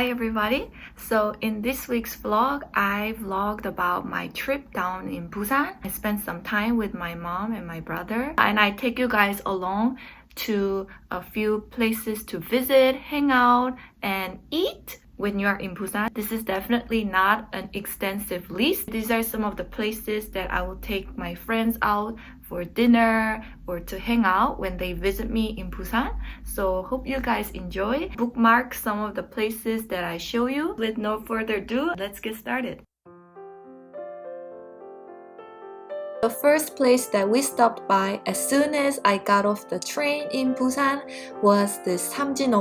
Hi everybody! So in this week's vlog, I vlogged about my trip down in Busan. I spent some time with my mom and my brother, and I take you guys along to a few places to visit, hang out, and eat when you are in Busan. This is definitely not an extensive list. These are some of the places that I will take my friends out for dinner or to hang out when they visit me in Busan. So hope you guys enjoy. Bookmark some of the places that I show you. With no further ado, let's get started. The first place that we stopped by as soon as I got off the train in Busan was this Samjin.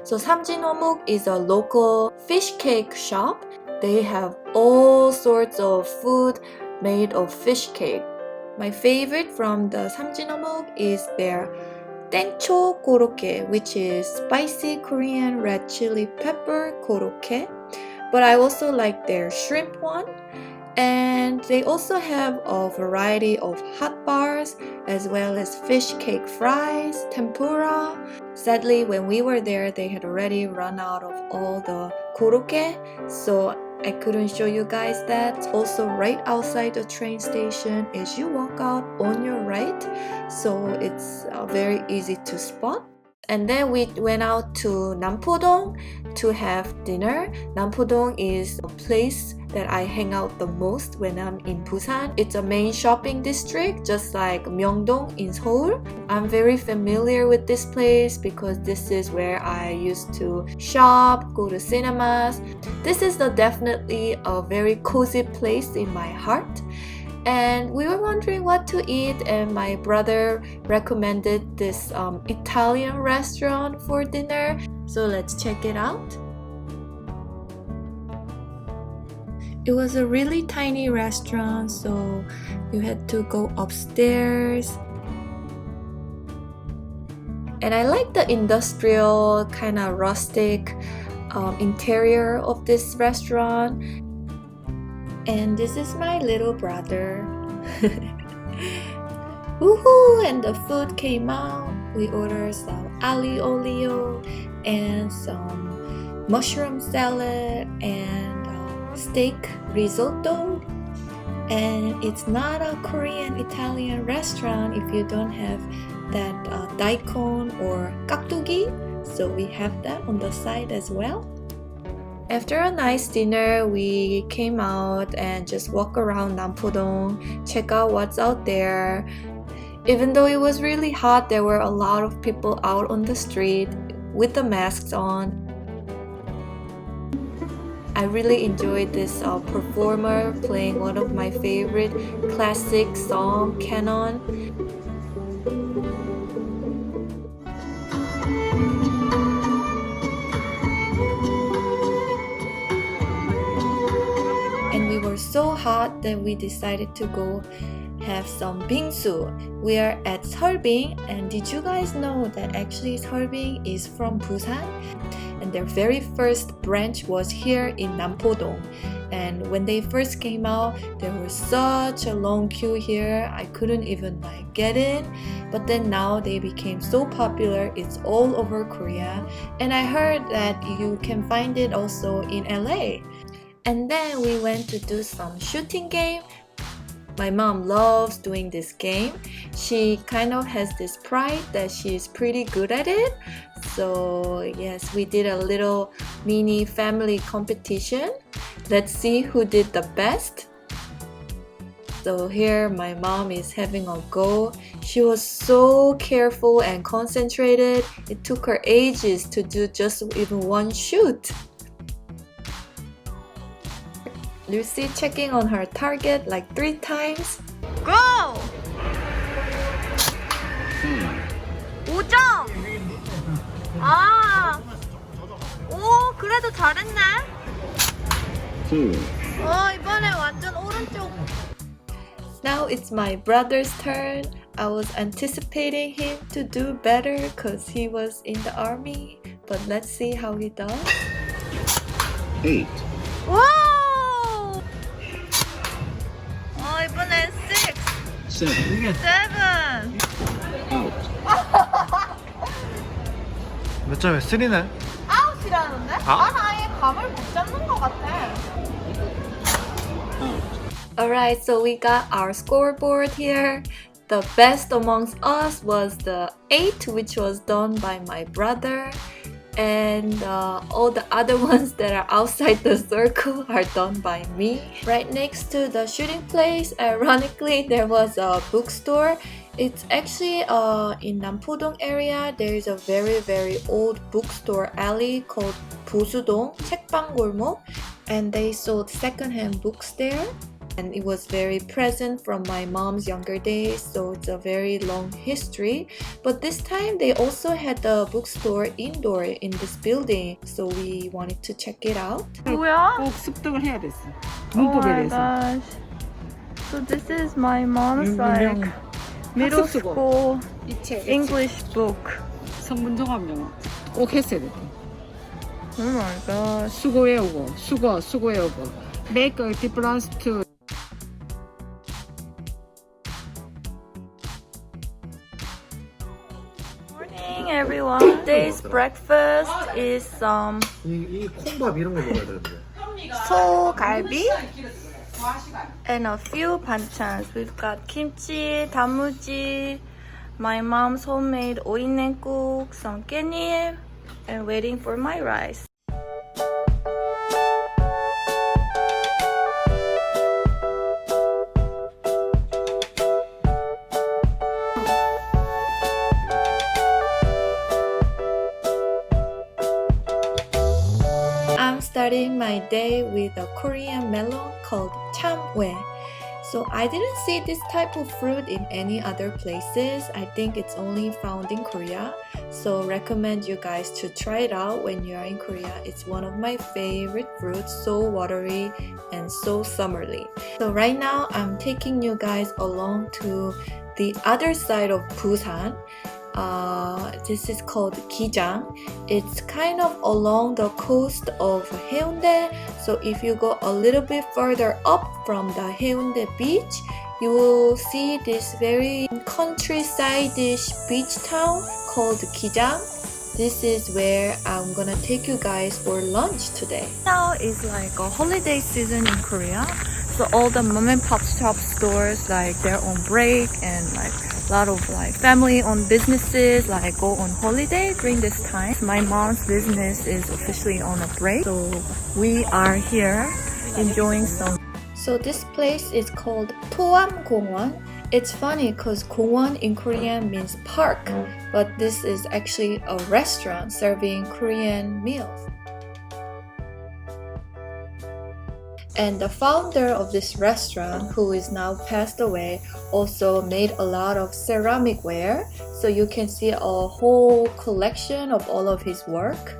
So Samjin is a local fish cake shop. They have all sorts of food made of fish cake. My favorite from the Samjin is their 땡초 korokke, which is spicy Korean red chili pepper korokke. But I also like their shrimp one. And they also have a variety of hot bars as well as fish cake fries, tempura. Sadly, when we were there, they had already run out of all the korokke, so I couldn't show you guys that. Also, right outside the train station as you walk out on your right, so it's very easy to spot. And then we went out to Nampodong to have dinner. Nampodong is a place that I hang out the most when I'm in Busan. It's a main shopping district, just like Myeongdong in Seoul. I'm very familiar with this place because this is where I used to shop, go to cinemas. This is definitely a very cozy place in my heart. And we were wondering what to eat, and my brother recommended this Italian restaurant for dinner. So let's check it out. It was a really tiny restaurant, so you had to go upstairs. And I like the industrial, kind of rustic interior of this restaurant. And this is my little brother. Woohoo! And the food came out. We ordered some aglio olio and some mushroom salad and steak risotto. And it's not a Korean Italian restaurant if you don't have that daikon or 깍두기. So we have that on the side as well. After a nice dinner, we came out and just walk around Nampodong, check out what's out there. Even though it was really hot, there were a lot of people out on the street with the masks on. I really enjoyed this performer playing one of my favorite classic song, Canon. And we were so hot that we decided to go have some bingsu. We are at sulbing, and did you guys know that actually sulbing is from Busan? And their very first branch was here in Nampodong. And when they first came out, there was such a long queue here. I couldn't even get in. But then now they became so popular, it's all over Korea. And I heard that you can find it also in LA. And then we went to do some shooting game. My mom loves doing this game. She kind of has this pride that she's pretty good at it. So yes, we did a little mini family competition. Let's see who did the best. So here my mom is having a go. She was so careful and concentrated. It took her ages to do just even one shoot. Lucy checking on her target like 3 times. Go! 5점! 아, 오, 그래도 잘했네. 이번에 완전 오른쪽. Now it's my brother's turn. I was anticipating him to do better because he was in the army. But let's see how he does. 8. 와! 이번엔 6. 7. 7. Out. 몇 점이야? 3네? 아웃이라는데? 아? 난 아예 감을 못 잡는 것 같아. Alright, so we got our scoreboard here. The best amongst us was the 8, which was done by my brother. And all the other ones that are outside the circle are done by me. Right next to the shooting place, ironically, there was a bookstore. It's actually in Nampodong area. There is a very old bookstore alley called 보수동, 책방골목, and they sold secondhand books there. And it was very present from my mom's younger days, so it's a very long history. But this time they also had the bookstore indoor in this building, so we wanted to check it out. 뭐야? 꼭 습득을 해야 됐어. Oh 문법에 my 대해서. gosh. So this is my mom's 유명 like middle 학습수고. school 이 책, English book. 성분종합 영어 꼭 했어야 됐대. Oh my gosh. 수고 외우고, 수고 외우고. Make a difference to. Morning everyone. Today's breakfast is 이 콩밥 이런 거 먹어야 되는데. 소갈비 and a few 반찬s. We've got kimchi, 단무지, my mom's homemade 오이냉국, some 깻잎, and waiting for my rice. I'm starting my day with a Korean melon called chamwe. So I didn't see this type of fruit in any other places. I think it's only found in Korea. So recommend you guys to try it out when you are in Korea. It's one of my favorite fruits, so watery and so summerly. So right now I'm taking you guys along to the other side of Busan. This is called Kijang. It's kind of along the coast of Haeundae. So if you go a little bit further up from the Haeundae beach, you will see this very countryside-ish beach town called Kijang. This is where I'm gonna take you guys for lunch today. Now is like a holiday season in Korea. So all the mom and pop shop stores, like they're on break, and like a lot of like family-owned businesses like go on holiday during this time. My mom's business is officially on a break, so we are here enjoying some. So this place is called toam 공원. It's funny because 공원 in Korean means park, but this is actually a restaurant serving Korean meals. And the founder of this restaurant, who is now passed away, also made a lot of ceramic ware. So you can see a whole collection of all of his work.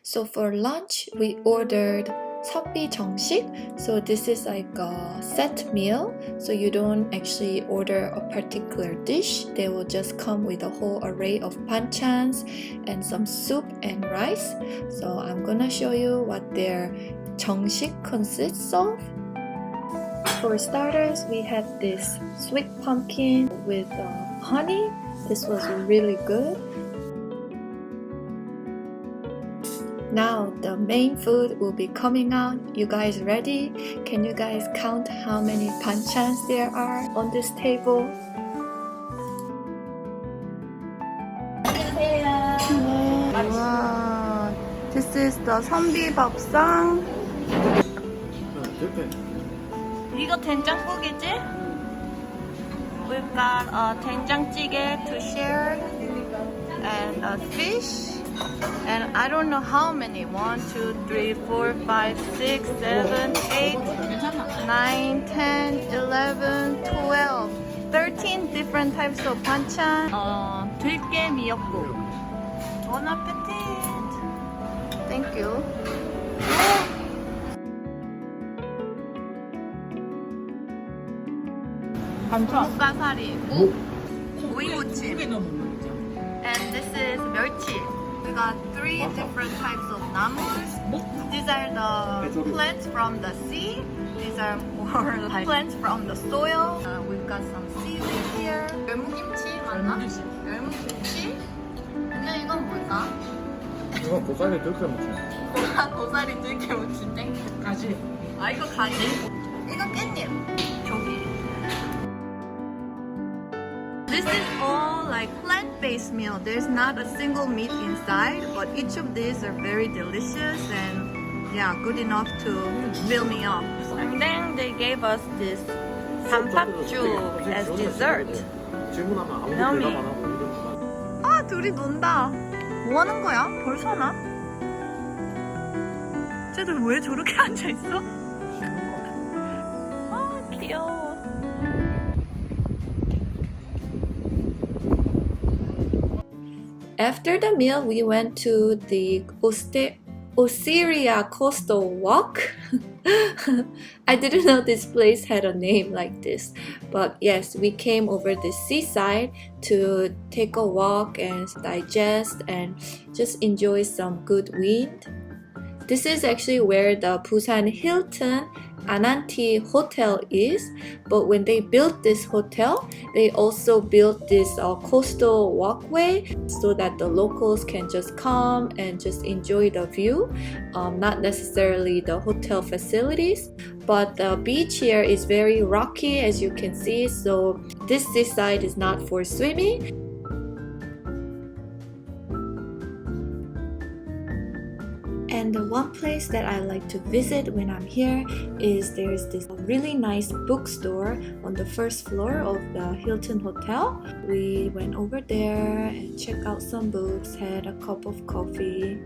So for lunch, we ordered 선비 정식. So this is like a set meal. So you don't actually order a particular dish. They will just come with a whole array of 반찬s and some soup and rice. So I'm gonna show you what their 정식 consists of. For starters, we had this sweet pumpkin with honey. This was really good. Now the main food will be coming out. You guys ready? Can you guys count how many 반찬s there are on this table? Wow, this is the 선비 밥상. 이거 된장국이지? We've got a 된장찌개 to share and a fish. And I don't know how many. 1, 2, 3, 4, 5, 6, 7, 8, 9, 10, 11, 12, 13 different types of 반찬. 들깨 미역국. Bon appetit. Thank you. 묵가사리. 오이무침. And this is 멸치. We got 3 different types of namus. These are the plants from the sea. These are more like plants from the soil. We've got some seaweed here. 열무김치 맞나? 열무김치? 근데 이건 뭘까? 이거 고사리 들끓여 먹자. 고사리 들게 무침땡? 가지. 아 이거 가지? 이거 깻잎. 조기. This is all like plant-based meal. There's not a single meat inside, but each of these are very delicious and yeah, good enough to fill me up. And then they gave us this 단팥죽 as dessert. 질문하면 아무도 Yummy. 대답 안 하고 이런 거만. 아 둘이 논다. 뭐 하는 거야? 벌써 나? 쟤들 왜 저렇게 앉아 있어? 아 귀여워. After the meal, we went to the Osiria coastal walk. I didn't know this place had a name like this, but yes, we came over the seaside to take a walk and digest and just enjoy some good wind. This is actually where the Busan Hilton Ananti Hotel is, but when they built this hotel, they also built this coastal walkway so that the locals can just come and just enjoy the view, not necessarily the hotel facilities. But the beach here is very rocky, as you can see, so this seaside is not for swimming. And the one place that I like to visit when I'm here is there's this really nice bookstore on the first floor of the Hilton Hotel. We went over there and checked out some books, had a cup of coffee.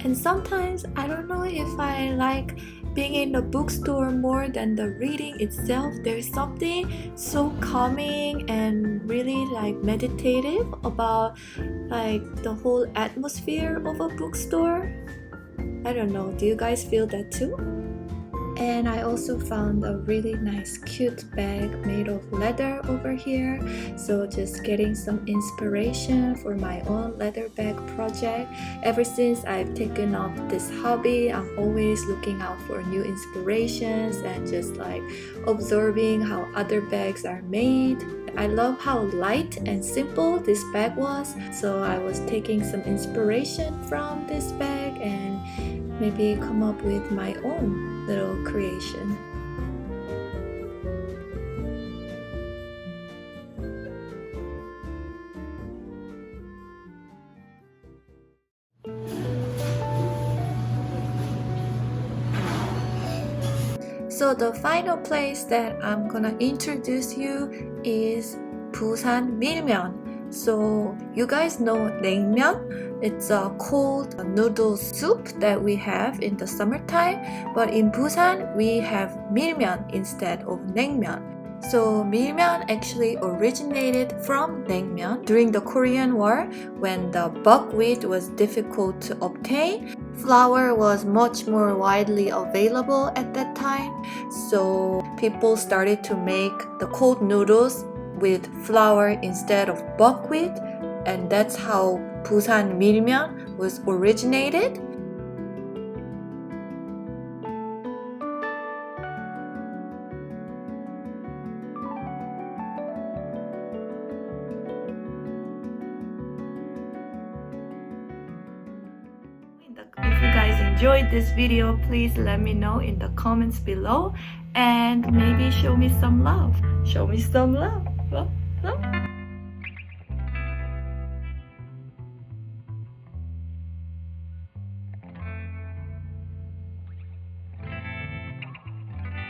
And sometimes I don't know if I like being in the bookstore more than the reading itself. There's something so calming and really like meditative about like the whole atmosphere of a bookstore. I don't know, do you guys feel that too? And I also found a really nice cute bag made of leather over here, so just getting some inspiration for my own leather bag project. Ever since I've taken up this hobby, I'm always looking out for new inspirations and just like observing how other bags are made. I love how light and simple this bag was, so I was taking some inspiration from this bag and maybe come up with my own little creation. So the final place that I'm gonna introduce you is Busan milmyeon. So you guys know naengmyeon? It's a cold noodle soup that we have in the summertime, but in Busan we have milmyeon instead of naengmyeon. So milmyeon actually originated from naengmyeon during the Korean War when the buckwheat was difficult to obtain. Flour was much more widely available at that time, so people started to make the cold noodles with flour instead of buckwheat, and that's how Busan milmyeon was originated. If you guys enjoyed this video, please let me know in the comments below and maybe show me some love. Show me some love.